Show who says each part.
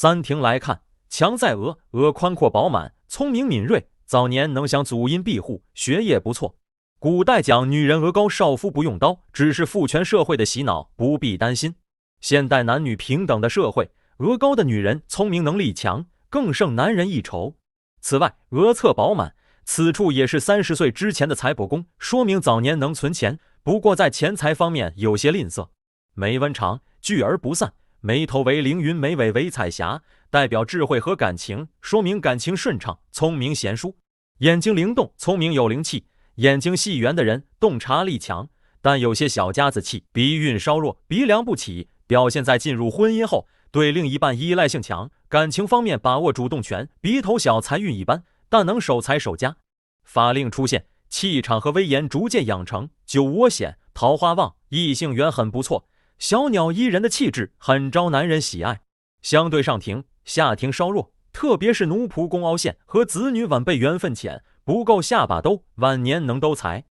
Speaker 1: 三庭来看，强在额宽阔饱满，聪明敏锐，早年能享祖荫庇护，学业不错。古代讲女人额高，少夫不用刀，只是父权社会的洗脑，不必担心。现代男女平等的社会，额高的女人聪明能力强，更胜男人一筹。此外，额侧饱满，此处也是30岁之前的财帛宫，说明早年能存钱，不过在钱财方面有些吝啬。眉纹长，聚而不散，眉头为凌云，眉尾为彩霞，代表智慧和感情，说明感情顺畅，聪明贤淑。眼睛灵动，聪明有灵气，眼睛细圆的人洞察力强，但有些小家子气，鼻运稍弱，鼻梁不起，表现在进入婚姻后对另一半依赖性强，感情方面把握主动权，鼻头小，财运一般，但能守财守家。法令出现，气场和威严逐渐养成，酒窝显，桃花旺，异性缘很不错，小鸟依人的气质很招男人喜爱。相对上庭，下庭稍弱，特别是奴仆宫凹陷和子女晚辈缘分浅，不够下把兜，晚年能兜财。